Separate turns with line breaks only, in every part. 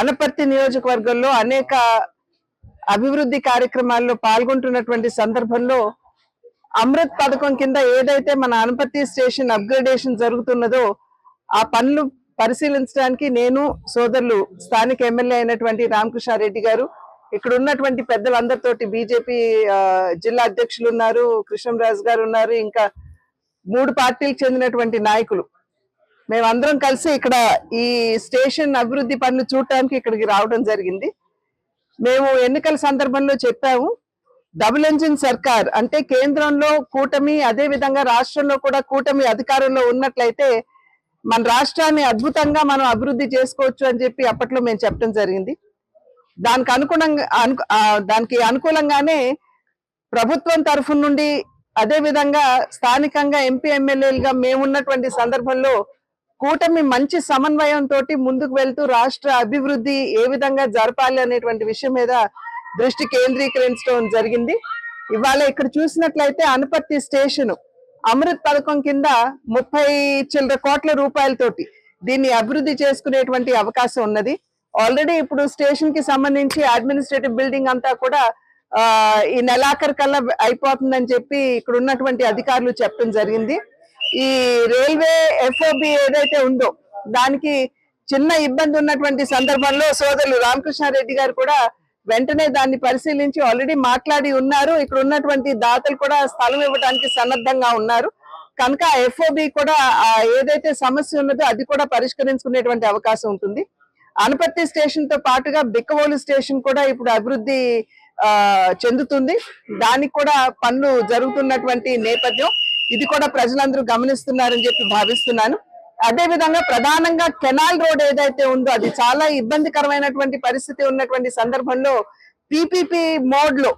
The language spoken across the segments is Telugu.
అనపర్తి నియోజకవర్గంలో అనేక అభివృద్ధి కార్యక్రమాల్లో పాల్గొంటున్నటువంటి సందర్భంలో అమృత్ పథకం కింద ఏదైతే మన అనపర్తి స్టేషన్ అప్గ్రేడేషన్ జరుగుతున్నదో ఆ పనులు పరిశీలించడానికి నేను సోదరులు స్థానిక ఎమ్మెల్యే అయినటువంటి రామకృష్ణారెడ్డి గారు, ఇక్కడ ఉన్నటువంటి పెద్దలందరితోటి బీజేపీ జిల్లా అధ్యక్షులు ఉన్నారు, కృష్ణంరాజు గారు ఉన్నారు, ఇంకా 3 పార్టీలకు చెందినటువంటి నాయకులు మేమందరం కలిసి ఇక్కడ ఈ స్టేషన్ అభివృద్ధి పనులు చూడటానికి ఇక్కడికి రావడం జరిగింది. మేము ఎన్నికల సందర్భంలో చెప్పాము, డబుల్ ఇంజిన్ సర్కార్ అంటే కేంద్రంలో కూటమి, అదే విధంగా రాష్ట్రంలో కూడా కూటమి అధికారంలో ఉన్నట్లయితే మన రాష్ట్రాన్ని అద్భుతంగా మనం అభివృద్ధి చేసుకోవచ్చు అని చెప్పి అప్పట్లో మేము చెప్పడం జరిగింది. దానికి అనుకూలంగానే ప్రభుత్వం తరఫు నుండి, అదే విధంగా స్థానికంగా ఎంపీ ఎమ్మెల్యేలుగా మేమున్నటువంటి సందర్భంలో కూటమి మంచి సమన్వయంతో ముందుకు వెళ్తూ రాష్ట్ర అభివృద్ధి ఏ విధంగా జరపాలి అనేటువంటి విషయం మీద దృష్టి కేంద్రీకరించడం జరిగింది. ఇవాళ ఇక్కడ చూసినట్లయితే అనపర్తి స్టేషన్ అమృత్ పథకం కింద 30 చిల్లర కోట్ల రూపాయలతోటి దీన్ని అభివృద్ధి చేసుకునేటువంటి అవకాశం ఉన్నది. ఆల్రెడీ ఇప్పుడు స్టేషన్ కి సంబంధించి అడ్మినిస్ట్రేటివ్ బిల్డింగ్ అంతా కూడా ఈ నెలాఖరు కల్లా అయిపోతుందని చెప్పి ఇక్కడ ఉన్నటువంటి అధికారులు చెప్పడం జరిగింది. ఈ రైల్వే ఎఫ్ఓబి ఏదైతే ఉందో దానికి చిన్న ఇబ్బంది ఉన్నటువంటి సందర్భంలో సోదరులు రామకృష్ణారెడ్డి గారు కూడా వెంటనే దాన్ని పరిశీలించి ఆల్రెడీ మాట్లాడి ఉన్నారు. ఇక్కడ ఉన్నటువంటి దాతలు కూడా స్థలం ఇవ్వడానికి సన్నద్ధంగా ఉన్నారు. కనుక ఎఫ్ఓబి కూడా ఏదైతే సమస్య ఉన్నదో అది కూడా పరిష్కరించుకునేటువంటి అవకాశం ఉంటుంది. అనపర్తి స్టేషన్ తో పాటుగా బిక్కవోలు స్టేషన్ కూడా ఇప్పుడు అభివృద్ధి చెందుతుంది. దానికి కూడా పనులు జరుగుతున్నటువంటి నేపథ్యం ఇది కూడా ప్రజలందరూ గమనిస్తున్నారని చెప్పి భావిస్తున్నాను. అదే విధంగా ప్రధానంగా కెనాల్ రోడ్ ఏదైతే ఉందో అది చాలా ఇబ్బందికరమైనటువంటి పరిస్థితి ఉన్నటువంటి సందర్భంలో పీపీపీ మోడ్ లో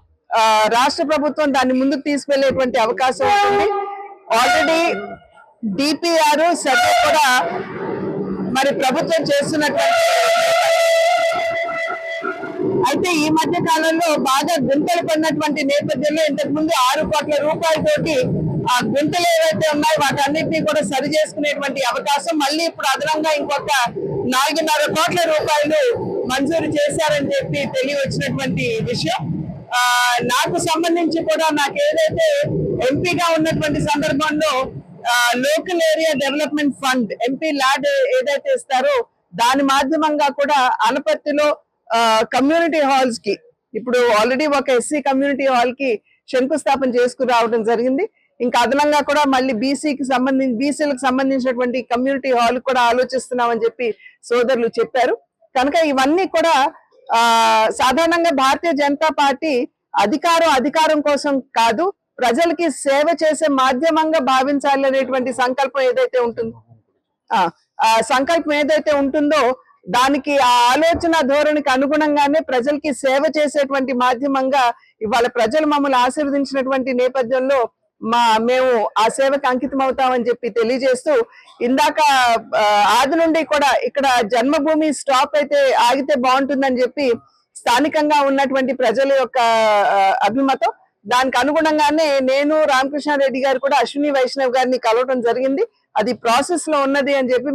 రాష్ట్ర ప్రభుత్వం దాన్ని ముందుకు తీసుకెళ్లేటువంటి అవకాశం ఉంటుంది. ఆల్రెడీ డిపిఆర్ సర్వే కూడా మరి ప్రభుత్వం చేస్తున్నటువంటి, అయితే ఈ మధ్య కాలంలో బాగా గుంతలు పడినటువంటి నేపథ్యంలో ఇంతకు ముందు 6 కోట్ల రూపాయలతోటి ఆ గుంతలు ఏవైతే ఉన్నాయో వాటన్నిటినీ కూడా సరి చేసుకునేటువంటి అవకాశం, మళ్ళీ ఇప్పుడు అదనంగా ఇంకొక 4.5 కోట్ల రూపాయలు మంజూరు చేశారని చెప్పి తెలియవచ్చినటువంటి విషయం. నాకు సంబంధించి కూడా నాకు ఏదైతే ఎంపీగా ఉన్నటువంటి సందర్భంలో local area development fund MP lad ఏదైతే ఇస్తారో దాని మాధ్యమంగా కూడా అనపర్తిలో కమ్యూనిటీ హాల్స్ కి ఇప్పుడు ఆల్రెడీ ఒక ఎస్సీ కమ్యూనిటీ హాల్ కి శంకుస్థాపన చేసుకుని రావడం జరిగింది. ఇంకా అదనంగా కూడా మళ్ళీ బీసీలకు సంబంధించినటువంటి కమ్యూనిటీ హాల్ కూడా ఆలోచిస్తున్నామని చెప్పి సోదరులు చెప్పారు. కనుక ఇవన్నీ కూడా సాధారణంగా భారతీయ జనతా పార్టీ అధికారం కోసం కాదు, ప్రజలకి సేవ చేసే మాధ్యమంగా భావించాలి అనేటువంటి సంకల్పం ఏదైతే ఉంటుందో దానికి ఆ ఆలోచన ధోరణికి అనుగుణంగానే ప్రజలకి సేవ చేసేటువంటి మాధ్యమంగా ఇవాళ ప్రజలు మమ్మల్ని ఆశీర్వదించినటువంటి నేపథ్యంలో మేము ఆ సేవకు అంకితం అవుతామని చెప్పి తెలియజేస్తూ, ఇందాక ఆది నుండి కూడా ఇక్కడ జన్మభూమి స్టాప్ అయితే ఆగితే బాగుంటుందని చెప్పి స్థానికంగా ఉన్నటువంటి ప్రజల యొక్క అభిమతం. దానికి అనుగుణంగానే నేను రామకృష్ణారెడ్డి గారు కూడా అశ్విని వైష్ణవ్ గారిని కలవడం జరిగింది. అది ప్రాసెస్ లో ఉన్నది అని చెప్పి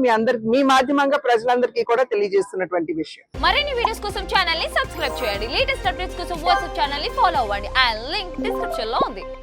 మీ మాధ్యమంగా ప్రజలందరికీ కూడా తెలియజేస్తున్నటువంటి విషయం.
మరిన్ని వీడియోస్ కోసం ఛానల్ ని సబ్స్క్రైబ్ చేయండి. లేటెస్ట్ అప్డేట్స్ కోసం వాట్సాప్ ఛానల్ ని ఫాలో అవ్వండి. ఆ లింక్ డిస్క్రిప్షన్ లో ఉంది.